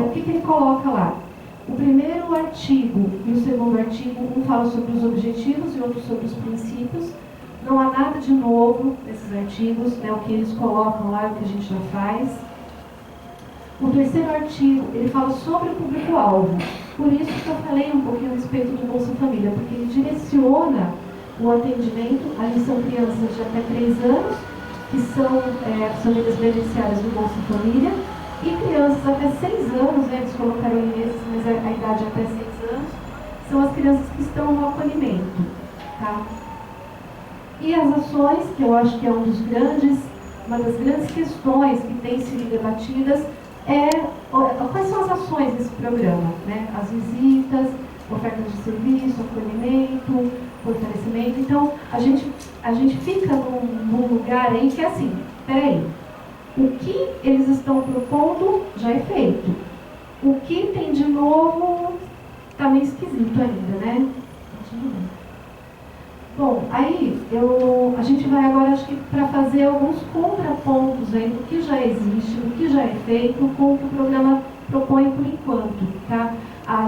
o que ele coloca lá? O primeiro artigo e o segundo artigo, um fala sobre os objetivos e outro sobre os princípios. Não há nada de novo nesses artigos, né? O que eles colocam lá é o que a gente já faz. O terceiro artigo, ele fala sobre o público-alvo. Por isso que eu falei um pouquinho a respeito do Bolsa Família, porque ele direciona o atendimento. Ali são crianças de até 3 anos, que são famílias beneficiárias do Bolsa Família, e crianças até 6 anos, né, eles colocaram em meses, mas a idade é até 6 anos, são as crianças que estão no acolhimento. Tá? E as ações, que eu acho que é uma das grandes questões que têm sido debatidas, quais são as ações desse programa, né? As visitas, ofertas de serviço, acolhimento, fortalecimento. Então, a gente fica num lugar em que é assim, peraí, o que eles estão propondo já é feito. O que tem de novo está meio esquisito ainda, né? Bom, aí a gente vai agora, acho que, para fazer alguns contrapontos aí do que já existe, do que já é feito, com o que o programa propõe por enquanto, tá?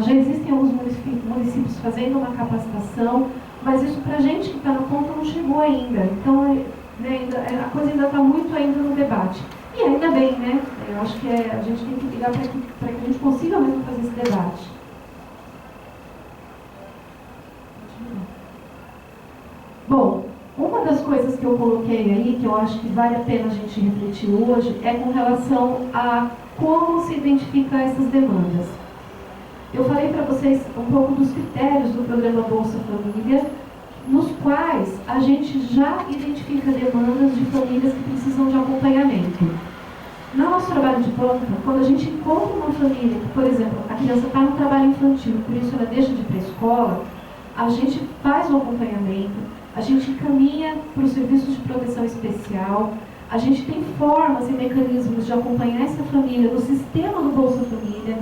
Já existem alguns municípios fazendo uma capacitação, mas isso para a gente que está no ponto não chegou ainda. Então, né, a coisa ainda está muito ainda no debate. E ainda bem, né? Eu acho que a gente tem que ligar para que a gente consiga mesmo fazer esse debate. Bom, uma das coisas que eu coloquei aí, que eu acho que vale a pena a gente refletir hoje, é com relação a como se identifica essas demandas. Eu falei para vocês um pouco dos critérios do programa Bolsa Família, nos quais a gente já identifica demandas de famílias que precisam de acompanhamento. No nosso trabalho de planta, quando a gente encontra uma família que, por exemplo, a criança está no trabalho infantil, por isso ela deixa de ir para a escola, a gente faz o acompanhamento, a gente encaminha para o serviço de proteção especial, a gente tem formas e mecanismos de acompanhar essa família no sistema do Bolsa Família.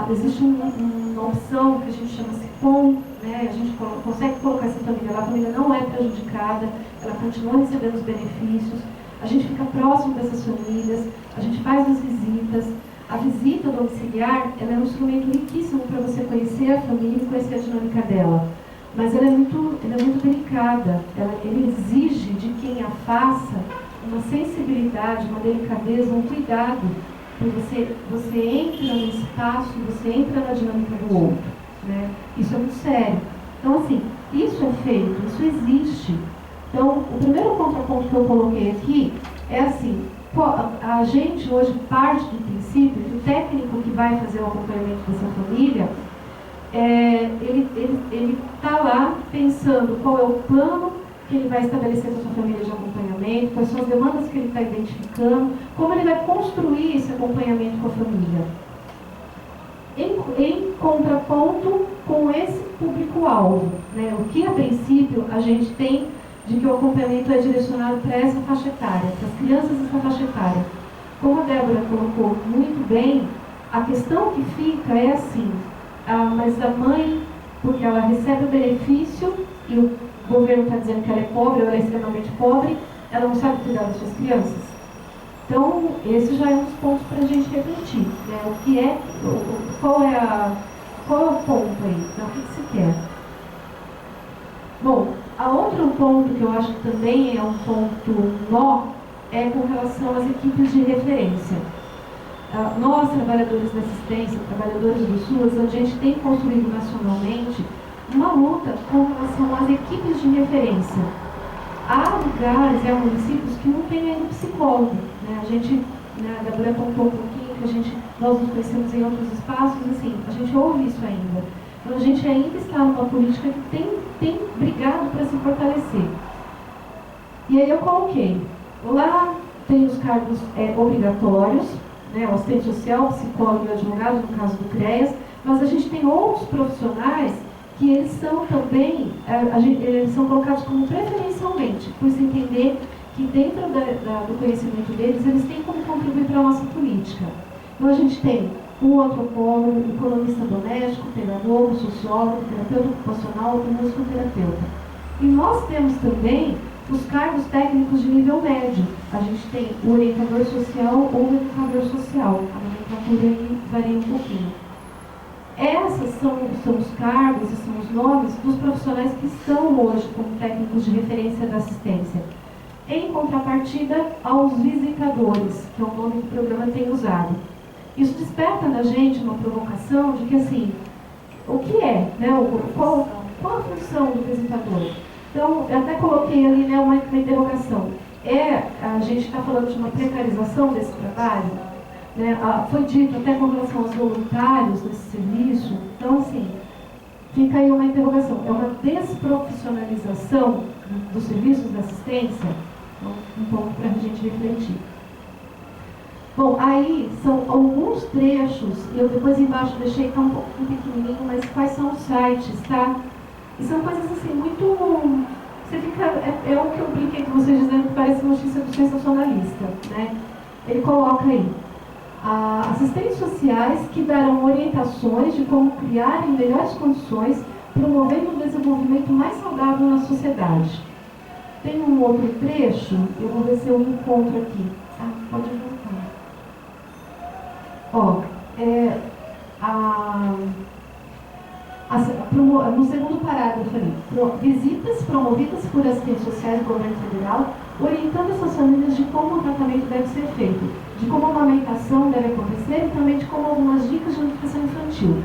Existe uma opção que a gente chama SIPOM, né? A gente consegue colocar essa família lá, a família não é prejudicada, ela continua recebendo os benefícios, a gente fica próximo dessas famílias, a gente faz as visitas. A visita domiciliar ela é um instrumento riquíssimo para você conhecer a família e conhecer a dinâmica dela. Mas ela é muito delicada, ele exige de quem a faça uma sensibilidade, uma delicadeza, um cuidado. Você entra no espaço, você entra na dinâmica do outro, né? Isso é muito sério. Então, assim, isso é feito, isso existe. Então, o primeiro contraponto que eu coloquei aqui é assim, a gente hoje parte do princípio que o técnico que vai fazer o acompanhamento dessa família, ele está lá pensando qual é o plano que ele vai estabelecer com a sua família de acompanhamento, quais são as demandas que ele está identificando, como ele vai construir esse acompanhamento com a família. Em contraponto com esse público-alvo, né? O que a princípio a gente tem de que o acompanhamento é direcionado para essa faixa etária, para as crianças dessa faixa etária. Como a Débora colocou muito bem, a questão que fica é assim, mas a mãe, porque ela recebe o benefício e o governo está dizendo que ela é pobre ou ela é extremamente pobre, ela não sabe cuidar das suas crianças. Então, esse já é um dos pontos para a gente refletir, né? Qual é o ponto aí? Então, o que se quer? Bom, a outro ponto que eu acho que também é um ponto nó é com relação às equipes de referência. Nós, trabalhadores da assistência, trabalhadores do SUAS, a gente tem construído nacionalmente uma luta com relação às equipes de referência. Há lugares, há municípios que não têm ainda psicólogo, né? A gente, a Débora contou um pouquinho que nós nos conhecemos em outros espaços, assim, a gente ouve isso ainda. Então a gente ainda está numa política que tem brigado para se fortalecer. E aí eu coloquei, lá tem os cargos obrigatórios, né, o assistente social, psicólogo e advogado, no caso do CREAS, mas a gente tem outros profissionais que eles são também, eles são colocados como preferencialmente, por se entender que dentro do conhecimento deles, eles têm como contribuir para a nossa política. Então a gente tem um antropólogo, um economista doméstico, pedagogo, sociólogo, terapeuta ocupacional e musicoterapeuta. E nós temos também os cargos técnicos de nível médio. A gente tem o orientador social ou o educador social, por aí varia um pouquinho. Essas são os cargos e são os nomes dos profissionais que estão hoje como técnicos de referência da assistência, em contrapartida aos visitadores, que é o nome que o programa tem usado. Isso desperta na gente uma provocação de que, assim, o que é, né, qual a função do visitador? Então, eu até coloquei ali, né, uma interrogação. A gente está falando de uma precarização desse trabalho? Né? Foi dito até com relação aos voluntários desse serviço. Então, assim, fica aí uma interrogação. É uma desprofissionalização dos serviços de assistência? Então, um ponto para a gente refletir. Bom, aí são alguns trechos, e eu depois embaixo deixei, está um pouquinho pequenininho, mas quais são os sites, tá? E são coisas assim, muito... Você fica... É o que eu brinquei com vocês dizendo que parece notícia do sensacionalista, né? Ele coloca aí, assistentes sociais que darão orientações de como criar em melhores condições, promovendo o desenvolvimento mais saudável na sociedade. Tem um outro trecho, eu vou ver se eu encontro aqui. Pode voltar. No segundo parágrafo ali, visitas promovidas por assistentes sociais do governo federal, orientando essas famílias de como o tratamento deve ser feito, de como a amamentação deve acontecer e também de como algumas dicas de nutrição infantil.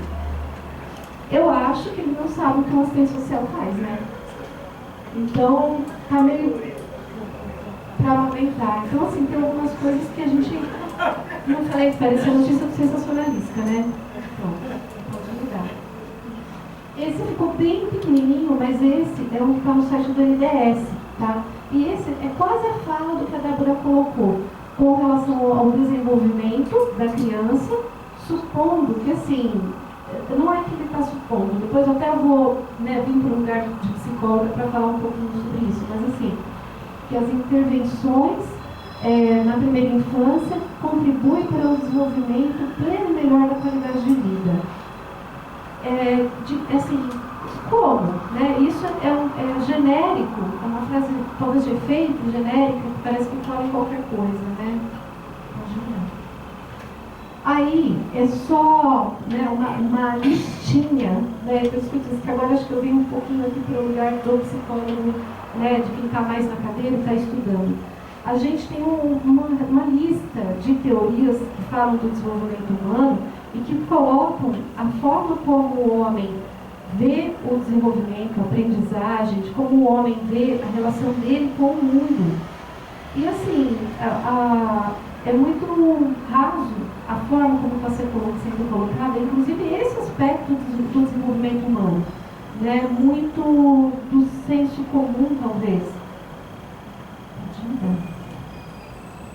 Eu acho que ele não sabe o que um assistente social faz, né? Então, tá meio para amamentar. Então, assim, tem algumas coisas que a gente não falei, parece a notícia sensacionalista, né? Pronto, pode mudar. Esse ficou bem pequenininho, mas esse é um que está no site do NDS, tá? E esse é quase a fala do que a Débora colocou, com relação ao desenvolvimento da criança, supondo que, assim, não é que ele está supondo, depois eu até vou, né, vir para o lugar de psicóloga para falar um pouquinho sobre isso, mas assim, que as intervenções na primeira infância contribuem para o desenvolvimento pleno e melhor da qualidade de vida. Assim, como? Né? Isso é genérico, é uma frase talvez de efeito, genérica, que parece que fala em qualquer coisa, né? Aí é só, né, uma listinha, né? Eu escuto isso que agora acho que eu vim um pouquinho aqui para o lugar do psicólogo, né, de quem está mais na cadeira e está estudando. A gente tem uma lista de teorias que falam do desenvolvimento humano e que colocam a forma como o homem vê o desenvolvimento, a aprendizagem, de como o homem vê a relação dele com o mundo. E assim, é muito raso a forma como está sendo colocada, inclusive esse aspecto do desenvolvimento humano, né? Muito do senso comum, talvez.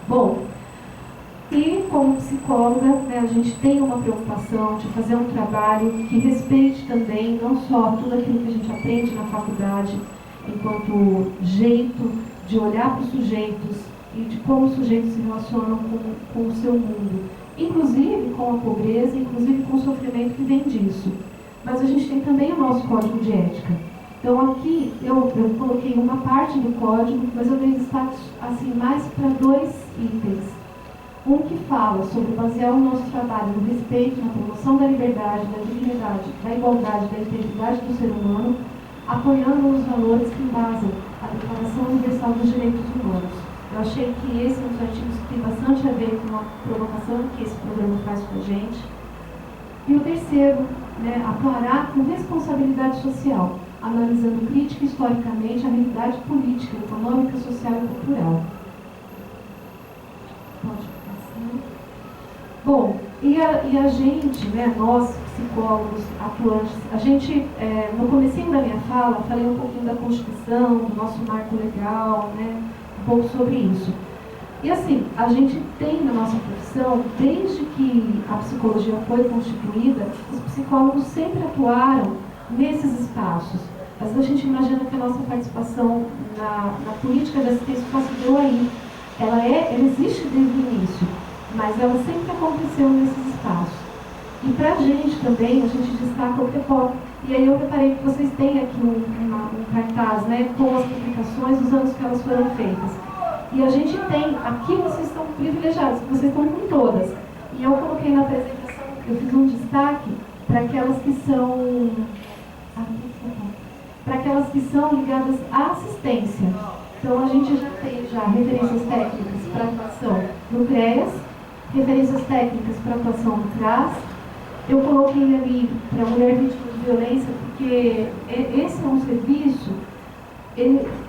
Bom, e como psicóloga, né, a gente tem uma preocupação de fazer um trabalho que respeite também não só tudo aquilo que a gente aprende na faculdade, enquanto jeito de olhar para os sujeitos e de como os sujeitos se relacionam com o seu mundo, inclusive com a pobreza, inclusive com o sofrimento que vem disso. Mas a gente tem também o nosso código de ética. Então aqui eu coloquei uma parte do código, mas eu dei destaque assim, mais para 2 itens. Um que fala sobre basear o nosso trabalho no respeito, na promoção da liberdade, da dignidade, da igualdade, da integridade do ser humano, apoiando os valores que embasam a Declaração Universal dos Direitos Humanos. Eu achei que esse é um dos artigos que tem bastante a ver com a provocação que esse programa faz com a gente. E o terceiro, né, atuará com responsabilidade social, analisando crítica historicamente a realidade política, econômica, social e cultural. Pode passar. Bom, e a gente, né, nós, psicólogos, atuantes, a gente, no comecinho da minha fala, falei um pouquinho da Constituição, do nosso marco legal, né, um pouco sobre isso. E assim, a gente tem na nossa profissão, desde que a psicologia foi constituída, os psicólogos sempre atuaram nesses espaços. Às vezes a gente imagina que a nossa participação na política de assistência só se deu aí. Ela existe desde o início, mas ela sempre aconteceu nesses espaços. E para a gente também, a gente destaca o PEPOC. E aí eu preparei que vocês têm aqui um cartaz, né, com as publicações dos anos que elas foram feitas. E a gente tem, aqui vocês estão privilegiados, vocês estão com todas. E eu coloquei na apresentação, eu fiz um destaque para aquelas que são ligadas à assistência. Então a gente já tem referências técnicas para atuação no CREAS, referências técnicas para atuação no CRAS. Eu coloquei ali para a mulher vítima de violência, porque esse é um serviço,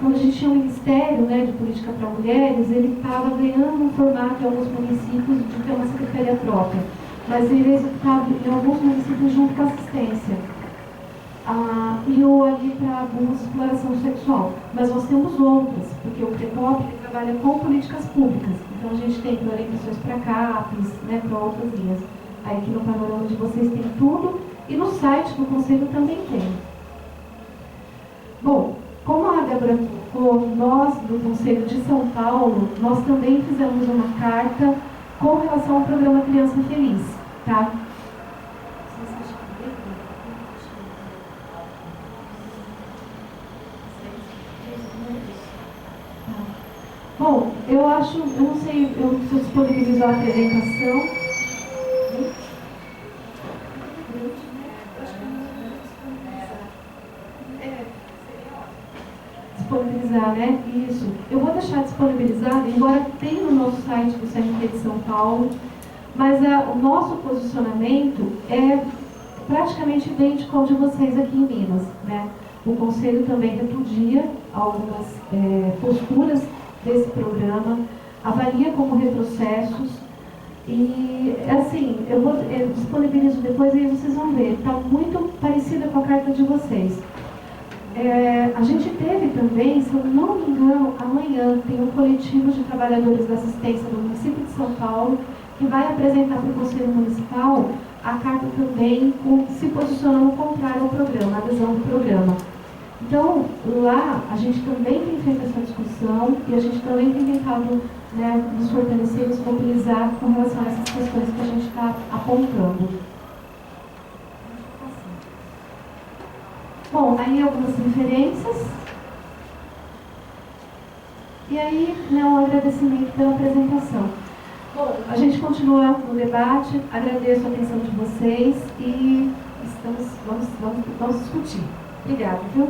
quando a gente tinha o Ministério, né, de Política para Mulheres, ele estava ganhando um formato em alguns municípios de ter uma secretaria própria, mas ele executava em alguns municípios junto com a assistência. E o ali para abuso e exploração sexual. Mas nós temos outras, porque o PREPOP trabalha com políticas públicas. Então a gente tem orientações para CAPES, né, para outras linhas. Aí aqui no panorama de vocês tem tudo, e no site do Conselho também tem. Bom, como a Débora colocou, nós do Conselho de São Paulo, nós também fizemos uma carta com relação ao programa Criança Feliz, tá? Bom, eu não sei se eu disponibilizar a apresentação. Disponibilizar, né? Isso. Eu vou deixar disponibilizado, embora tenha no nosso site do CRT de São Paulo, mas o nosso posicionamento é praticamente idêntico ao de vocês aqui em Minas, né? O Conselho também repudia algumas posturas desse programa, avalia como retrocessos e, assim, eu disponibilizo depois e aí vocês vão ver, está muito parecida com a carta de vocês. A gente teve também, se eu não me engano, amanhã tem um coletivo de trabalhadores da assistência do município de São Paulo que vai apresentar para o Conselho Municipal a carta também se posicionando contrário ao programa, a adesão do programa. Então, lá, a gente também tem feito essa discussão e a gente também tem tentado, né, nos fortalecer, nos mobilizar com relação a essas questões que a gente está apontando. Bom, aí algumas referências. E aí, né, um agradecimento pela apresentação. Bom, a gente continua no debate, agradeço a atenção de vocês e vamos discutir. Obrigada, viu?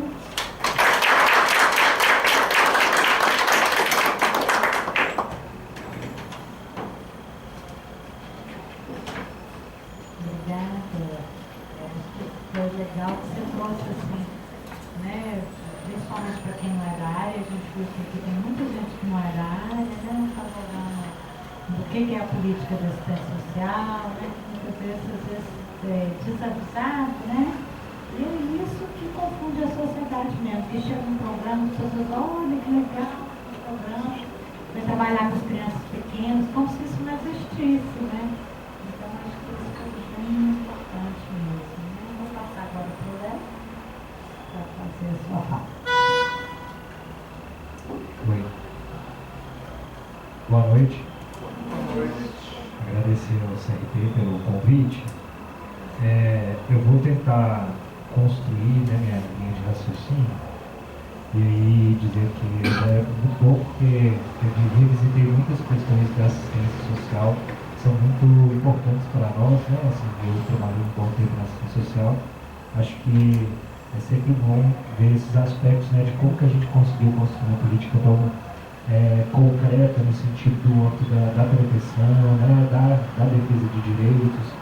Foi legal que você trouxe assim, né? Principalmente para quem não é da área, a gente viu que aqui tem muita gente que não é da área, né? Não está falando do que é a política de assistência social, né? Muitas vezes, desavisado, né? E é isso que confunde a sociedade mesmo, que chega um programa, as pessoas, olha que legal o programa, vai trabalhar com as crianças pequenas, como se isso não existisse, né? Então acho que isso é bem importante mesmo. Agora para fazer a sua fala. Oi. Boa noite. Boa noite. Agradecer ao CRT pelo convite. Eu vou tentar construir, né, minha linha de raciocínio e aí dizer que é muito pouco porque eu revisitei muitas questões da assistência social que são muito importantes para nós, né? Assim, eu trabalhei um bom tempo na assistência social. Acho que é sempre bom ver esses aspectos, né, de como que a gente conseguiu construir uma política tão concreta no sentido do âmbito da proteção, né, da defesa de direitos,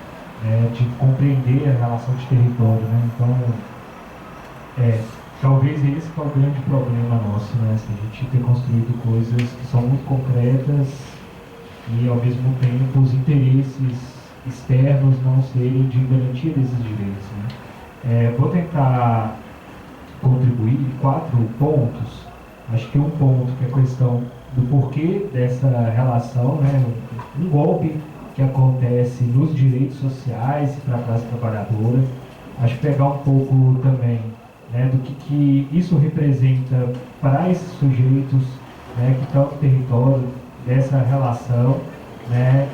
de compreender a relação de território, né? Então, talvez esse que é o grande problema nosso, né? Assim, a gente ter construído coisas que são muito concretas e, ao mesmo tempo, os interesses externos não serem de garantia desses direitos, né? Vou tentar contribuir em 4 pontos. Acho que um ponto que é a questão do porquê dessa relação, né? Um golpe que acontece nos direitos sociais para a classe trabalhadora. Acho que pegar um pouco também, né, do que isso representa para esses sujeitos, né, que estão no território dessa relação, né,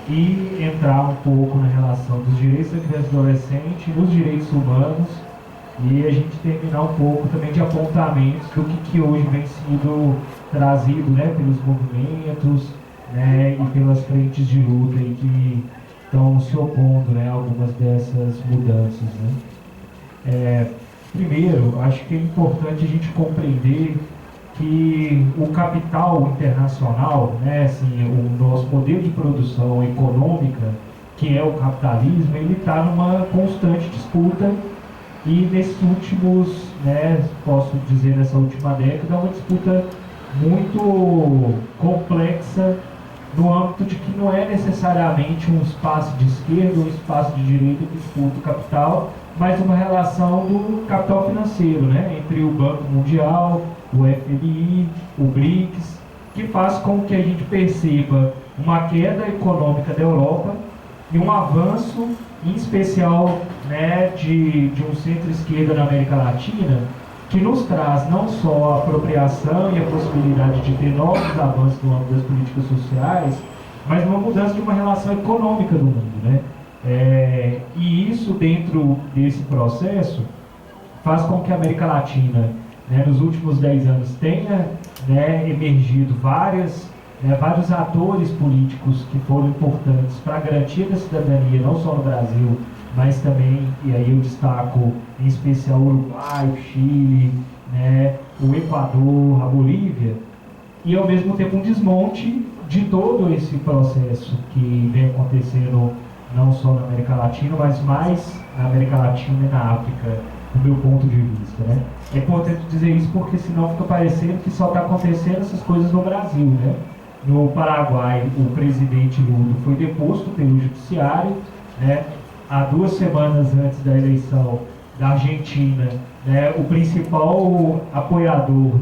e entrar um pouco na relação dos direitos da criança e adolescente, nos direitos humanos, e a gente terminar um pouco também de apontamentos do que hoje vem sendo trazido, né, pelos movimentos, né, e pelas frentes de luta aí que estão se opondo, né, a algumas dessas mudanças, né. Primeiro, acho que é importante a gente compreender que o capital internacional, né, assim, o nosso modelo de produção econômica, que é o capitalismo, ele está numa constante disputa e nesses últimos, né, posso dizer nessa última década, uma disputa muito complexa no âmbito de que não é necessariamente um espaço de esquerda ou um espaço de direita que disputa o capital, mas uma relação do capital financeiro, né, entre o Banco Mundial, o FMI, o BRICS, que faz com que a gente perceba uma queda econômica da Europa e um avanço, em especial, né, de um centro-esquerda na América Latina, que nos traz não só a apropriação e a possibilidade de ter novos avanços no âmbito das políticas sociais, mas uma mudança de uma relação econômica do mundo, né? E isso, dentro desse processo, faz com que a América Latina, né, nos últimos 10 anos, tenha, né, emergido vários atores políticos que foram importantes para a garantia da cidadania, não só no Brasil, mas também, e aí eu destaco em especial o Uruguai, o Chile, né, o Equador, a Bolívia, e ao mesmo tempo um desmonte de todo esse processo que vem acontecendo não só na América Latina, mas mais na América Latina e na África, do meu ponto de vista, né? É importante dizer isso porque senão fica parecendo que só está acontecendo essas coisas no Brasil, né? No Paraguai, o presidente Lula foi deposto pelo judiciário, né? Há 2 semanas antes da eleição da Argentina, né, o principal apoiador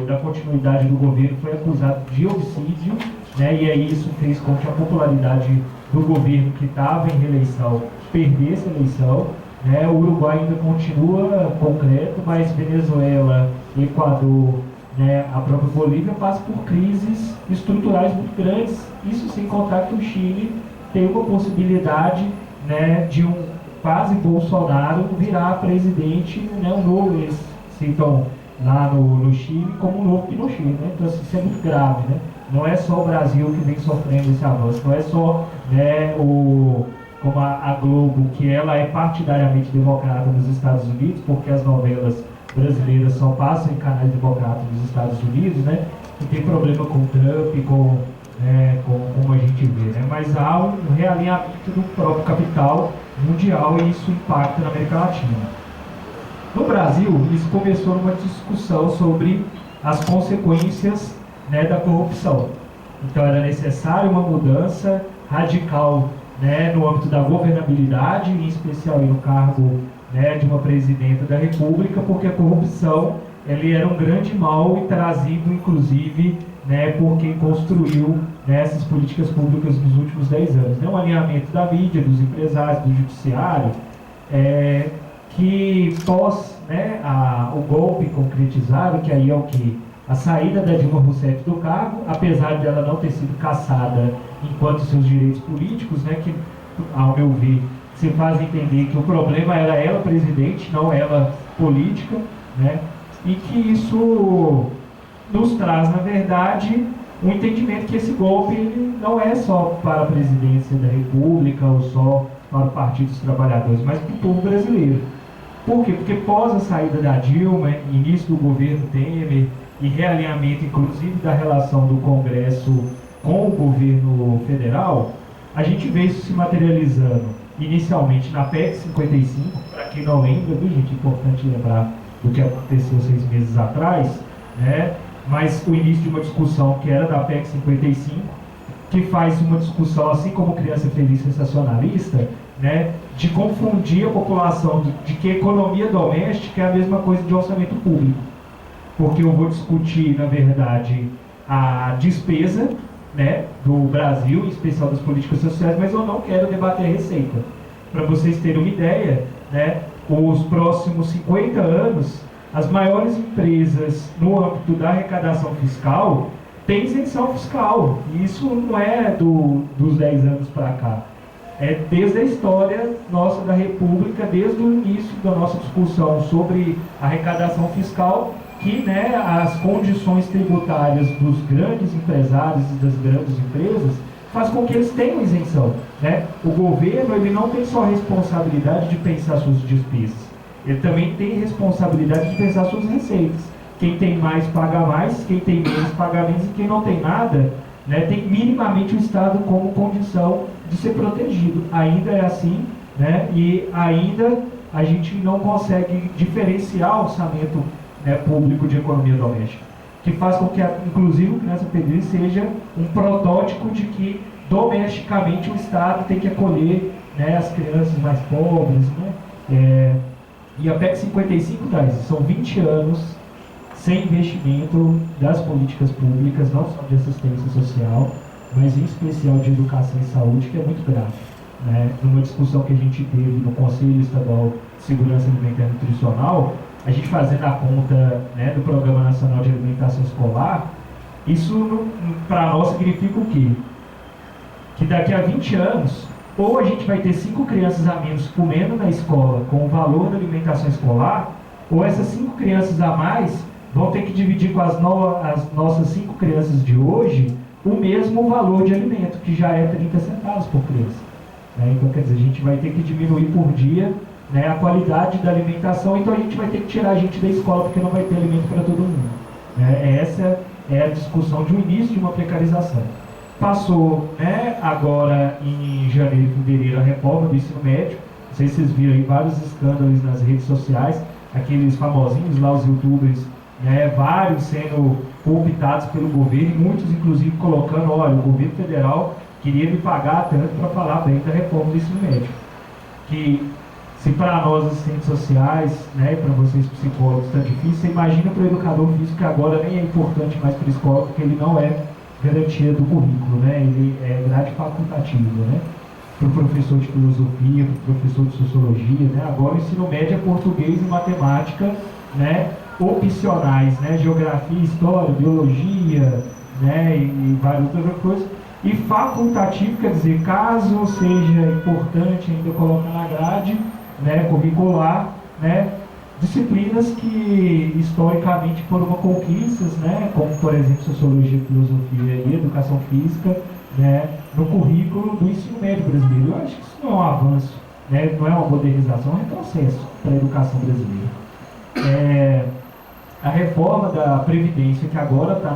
da continuidade do governo foi acusado de homicídio, né, e aí isso fez com que a popularidade do governo que estava em reeleição perdesse a eleição. Né, o Uruguai ainda continua concreto, mas Venezuela, Equador, né, a própria Bolívia passa por crises estruturais muito grandes, isso sem contar que o Chile tem uma possibilidade, né, de um quase Bolsonaro virar presidente, né, um novo, eles citam lá no Chile como um novo Pinochet, né? Então assim, isso é muito grave, né? Não é só o Brasil que vem sofrendo esse avanço, não é só, né, como a Globo, que ela é partidariamente democrata nos Estados Unidos, porque as novelas brasileiras só passam em canais democratas nos Estados Unidos, né? E tem problema com o Trump, como a gente vê, né? Mas há um realinhamento do próprio capital mundial e isso impacta na América Latina. No Brasil, isso começou numa discussão sobre as consequências, né, da corrupção. Então era necessária uma mudança radical, né, no âmbito da governabilidade, em especial no cargo, né, de uma presidenta da República, porque a corrupção ele era um grande mal e trazido, inclusive, né, por quem construiu, né, essas políticas públicas nos últimos 10 anos. Né, um alinhamento da mídia, dos empresários, do judiciário, que pós, né, o golpe concretizado, que aí é o que? A saída da Dilma Rousseff do cargo, apesar de ela não ter sido cassada enquanto seus direitos políticos, né, que, ao meu ver, se faz entender que o problema era ela presidente, não ela política, né, e que isso nos traz, na verdade, um entendimento que esse golpe ele não é só para a presidência da República ou só para o Partido dos Trabalhadores, mas para o povo brasileiro. Por quê? Porque pós a saída da Dilma, início do governo Temer e realinhamento, inclusive, da relação do Congresso com o governo federal, a gente vê isso se materializando inicialmente na PEC 55, para quem não lembra, viu, gente? É importante lembrar do que aconteceu 6 meses atrás, né? Mas o início de uma discussão que era da PEC 55, que faz uma discussão, assim como Criança Feliz Sensacionalista, né, de confundir a população de que economia doméstica é a mesma coisa de orçamento público. Porque eu vou discutir, na verdade, a despesa, né, do Brasil, em especial das políticas sociais, mas eu não quero debater a receita. Para vocês terem uma ideia, né, os próximos 50 anos, as maiores empresas no âmbito da arrecadação fiscal têm isenção fiscal. E isso não é dos 10 anos para cá. É desde a história nossa da República, desde o início da nossa discussão sobre arrecadação fiscal, que, né, as condições tributárias dos grandes empresários e das grandes empresas faz com que eles tenham isenção, né? O governo, ele não tem só a responsabilidade de pensar suas despesas, ele também tem responsabilidade de pensar suas receitas. Quem tem mais paga mais, quem tem menos paga menos, e quem não tem nada, né, tem minimamente o Estado como condição de ser protegido. Ainda é assim, né, e ainda a gente não consegue diferenciar o orçamento, né, público de economia doméstica, que faz com que, inclusive, o Criança Feliz seja um protótipo de que domesticamente o Estado tem que acolher, né, as crianças mais pobres, né? E a PEC 55 traz, são 20 anos sem investimento das políticas públicas, não só de assistência social, mas em especial de educação e saúde, que é muito grave, né? Numa discussão que a gente teve no Conselho Estadual de Segurança Alimentar e Nutricional, a gente fazendo a conta, né, do Programa Nacional de Alimentação Escolar, isso para nós significa o quê? Que daqui a 20 anos, ou a gente vai ter 5 crianças a menos comendo na escola com o valor da alimentação escolar, ou essas 5 crianças a mais vão ter que dividir com as nossas 5 crianças de hoje o mesmo valor de alimento, que já é 30 centavos por criança. Né? Então, quer dizer, a gente vai ter que diminuir por dia, né, a qualidade da alimentação, então a gente vai ter que tirar a gente da escola, porque não vai ter alimento para todo mundo. Né? Essa é a discussão de um início de uma precarização. Passou, né, agora em janeiro e fevereiro a reforma do ensino médio. Não sei se vocês viram aí vários escândalos nas redes sociais, aqueles famosinhos lá, os youtubers, né, vários sendo cooptados pelo governo, e muitos inclusive colocando, olha, o governo federal queria me pagar tanto para falar bem da reforma do ensino médio. Que se para nós assistentes sociais, né, para vocês psicólogos está difícil, você imagina para o educador físico, que agora nem é importante mais para a escola, porque ele não é garantia do currículo, né? Ele é grade facultativa, né? Para o professor de filosofia, para o professor de sociologia, né? Agora o ensino médio é português e matemática, né, opcionais, né? Geografia, história, biologia, né, e várias outras coisas. E facultativo quer dizer, caso seja importante ainda colocar na grade, né, curricular, né, disciplinas que historicamente foram conquistas, né, como por exemplo sociologia, filosofia e educação física, né, no currículo do ensino médio brasileiro. Eu acho que isso não é um avanço, né, não é uma modernização, é um retrocesso para a educação brasileira. A reforma da Previdência, que agora está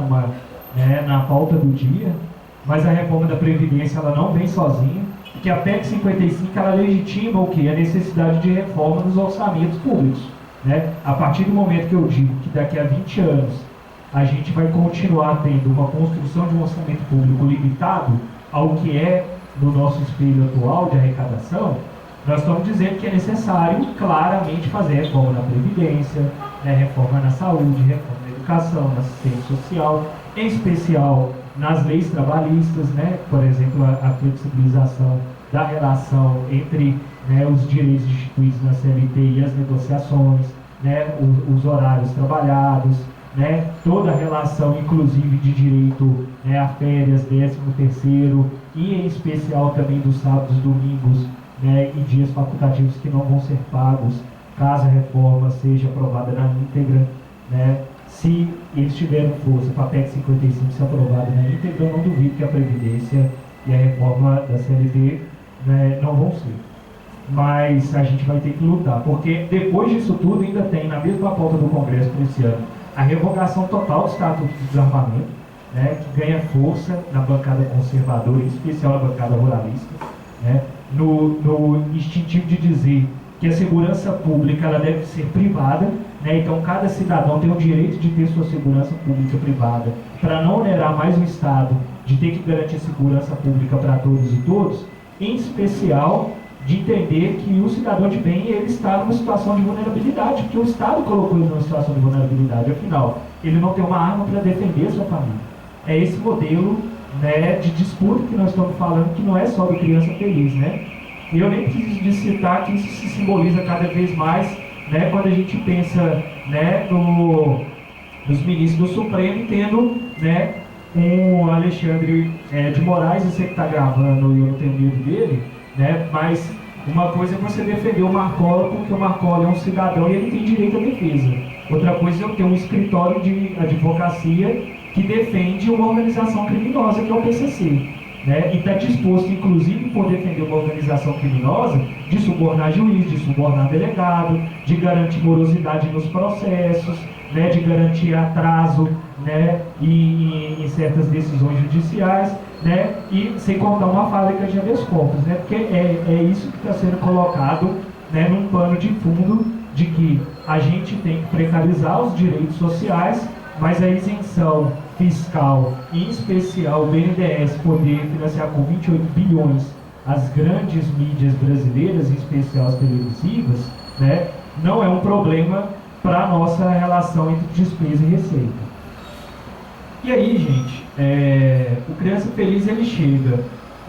né, na pauta do dia, mas a reforma da Previdência ela não vem sozinha, porque a PEC 55 ela legitima o quê? A necessidade de reforma dos orçamentos públicos. Né? A partir do momento que eu digo que daqui a 20 anos a gente vai continuar tendo uma construção de um orçamento público limitado ao que é no nosso espelho atual de arrecadação, nós estamos dizendo que é necessário claramente fazer reforma na Previdência, né? Reforma na saúde, reforma na educação, na assistência social, em especial nas leis trabalhistas, né? Por exemplo, a flexibilização da relação entre, né, os direitos instituídos na CLT e as negociações, né, os horários trabalhados, né, toda a relação, inclusive, de direito, né, a férias, 13º, e em especial também dos sábados, domingos, né, e dias facultativos que não vão ser pagos, caso a reforma seja aprovada na íntegra, né. Se eles tiverem força para a PEC 55 ser aprovada na íntegra, eu não duvido que a Previdência e a reforma da CLT, né, não vão ser. Mas a gente vai ter que lutar, porque depois disso tudo ainda tem, na mesma pauta do Congresso para esse ano, a revogação total do Estatuto de Desarmamento, né, que ganha força na bancada conservadora, em especial na bancada ruralista, né, no instintivo de dizer que a segurança pública ela deve ser privada, né, então cada cidadão tem o direito de ter sua segurança pública privada, para não onerar mais o Estado de ter que garantir segurança pública para todos e todos, em especial de entender que o cidadão de bem ele está numa situação de vulnerabilidade, porque o Estado colocou ele numa situação de vulnerabilidade, afinal, ele não tem uma arma para defender a sua família. É esse modelo, né, de disputa que nós estamos falando, que não é só do Criança Feliz, né? E eu nem preciso de citar que isso se simboliza cada vez mais, né, quando a gente pensa, né, nos ministros do Supremo tendo, né, um Alexandre de Moraes, eu sei que está gravando e eu não tenho medo dele, né, mas uma coisa é você defender o Marcola, porque o Marcola é um cidadão e ele tem direito à defesa. Outra coisa é eu ter um escritório de advocacia que defende uma organização criminosa, que é o PCC. Né? E está disposto, inclusive, por defender uma organização criminosa, de subornar juiz, de subornar delegado, de garantir morosidade nos processos, né? De garantir atraso, né? em certas decisões judiciais, né? E sem contar uma fábrica de habeas corpus, né? Porque é isso que está sendo colocado, né? Num pano de fundo de que a gente tem que precarizar os direitos sociais, mas a isenção fiscal, em especial o BNDES poder financiar com 28 bilhões as grandes mídias brasileiras, em especial as televisivas, né, não é um problema para a nossa relação entre despesa e receita. E aí, gente, o Criança Feliz ele chega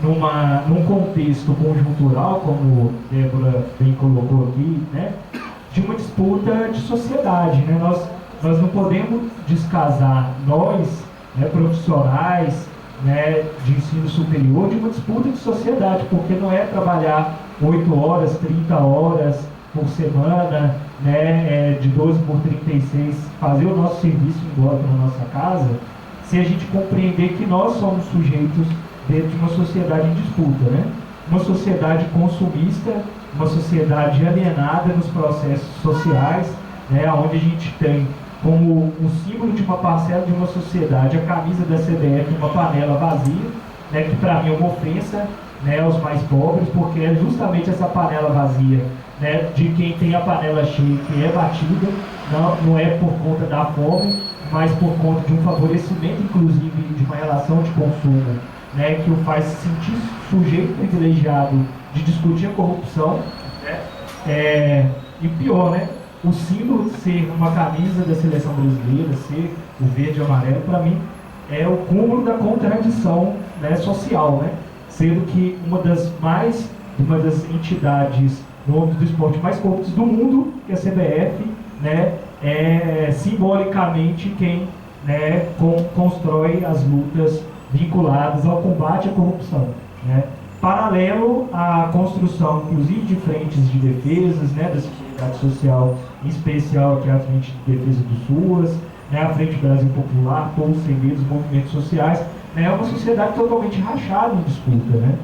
num contexto conjuntural, como Débora bem colocou aqui, né, de uma disputa de sociedade, né? Nós não podemos descasar nós, né, profissionais, né, de ensino superior, de uma disputa de sociedade, porque não é trabalhar 8 horas, 30 horas por semana, né, de 12 por 36, fazer o nosso serviço embora para a nossa casa, se a gente compreender que nós somos sujeitos dentro de uma sociedade em disputa, né? Uma sociedade consumista, uma sociedade alienada nos processos sociais, né, onde a gente tem como um símbolo de uma parcela de uma sociedade a camisa da CBF, uma panela vazia, né, que para mim é uma ofensa, né, aos mais pobres, porque é justamente essa panela vazia, né, de quem tem a panela cheia, que é batida, não é por conta da fome, mas por conta de um favorecimento, inclusive, de uma relação de consumo, né, que o faz se sentir sujeito privilegiado de discutir a corrupção, né, e pior, né, o símbolo de ser uma camisa da seleção brasileira, ser o verde e amarelo, para mim, é o cúmulo da contradição, né, social, né, sendo que uma das entidades no âmbito do esporte mais corruptas do mundo, que é a CBF, né, é simbolicamente quem, né, constrói as lutas vinculadas ao combate à corrupção, né, paralelo à construção, inclusive, de frentes de defesas, né, da sociedade social, em especial aqui a Frente de Defesa do SUAS, né, a Frente Brasil Popular, Povo Sem Medo, os movimentos sociais, né, é uma sociedade totalmente rachada em disputa, né,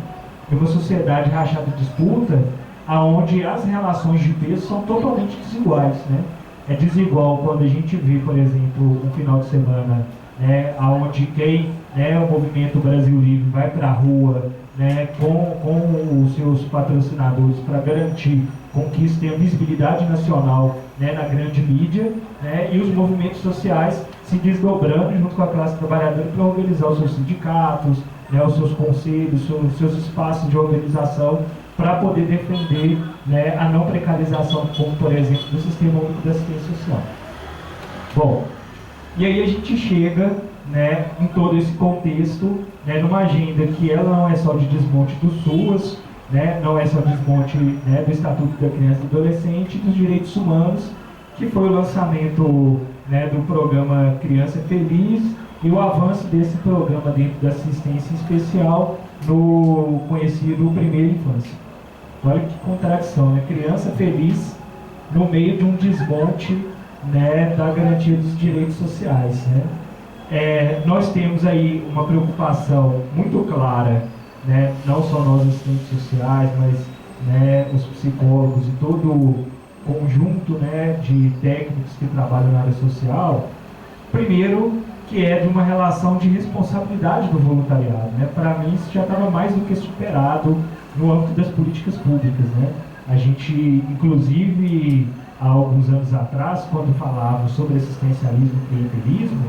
é uma sociedade rachada em disputa, onde as relações de peso são totalmente desiguais, né. É desigual quando a gente vê, por exemplo, um final de semana, né, onde quem, né, o Movimento Brasil Livre vai para a rua, né, com os seus patrocinadores para garantir que isso tenha visibilidade nacional, né, na grande mídia, né, e os movimentos sociais se desdobrando junto com a classe trabalhadora para organizar os seus sindicatos, né, os seus conselhos, os seus espaços de organização para poder defender, né, a não precarização, como por exemplo do Sistema Único da Assistência Social. Bom, e aí a gente chega, né, em todo esse contexto, né, numa agenda que ela não é só de desmonte do SUAS, né, não é só desmonte, né, do Estatuto da Criança e do Adolescente e dos Direitos Humanos, que foi o lançamento, né, do programa Criança Feliz e o avanço desse programa dentro da assistência especial no conhecido Primeira Infância. Olha que contradição, né? Criança Feliz no meio de um desmonte, né, da garantia dos direitos sociais, né? Nós temos aí uma preocupação muito clara, né, não só nós assistentes sociais, mas, né, os psicólogos e todo o conjunto, né, de técnicos que trabalham na área social. Primeiro, que é de uma relação de responsabilidade do voluntariado, né? Para mim isso já estava mais do que superado no âmbito das políticas públicas, né? A gente, inclusive, há alguns anos atrás, quando falava sobre assistencialismo e clientelismo,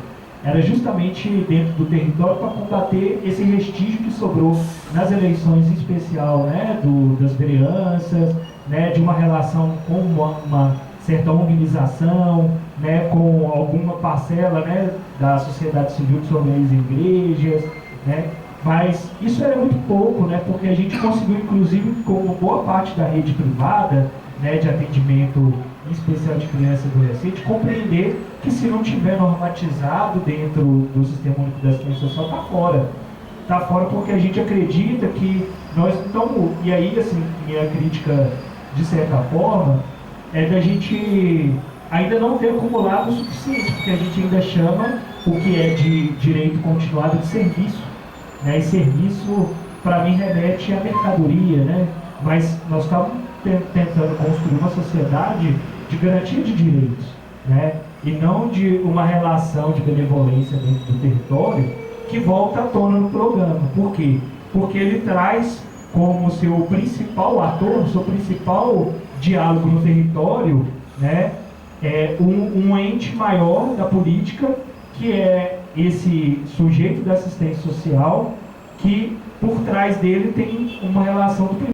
era justamente dentro do território para combater esse restígio que sobrou nas eleições, em especial, né, das vereanças, né, de uma relação com uma certa mobilização, né, com alguma parcela, né, da sociedade civil que se organiza em igrejas, né, mas isso era muito pouco, né, porque a gente conseguiu, inclusive, como boa parte da rede privada, né, de atendimento, em especial de criança e adolescente, compreender que se não tiver normatizado dentro do Sistema Único da Assistência Social, está fora. Está fora porque a gente acredita que nós estamos, e aí, assim, minha crítica, de certa forma, é da gente ainda não ter acumulado o suficiente, porque a gente ainda chama o que é de direito continuado de serviço, né? E serviço, para mim, remete à mercadoria, né? Mas nós estamos tentando construir uma sociedade de garantia de direitos, né? E não de uma relação de benevolência dentro do território que volta à tona no programa. Por quê? Porque ele traz como seu principal ator, seu principal diálogo no território, né, um ente maior da política, que é esse sujeito da assistência social, que por trás dele tem uma relação do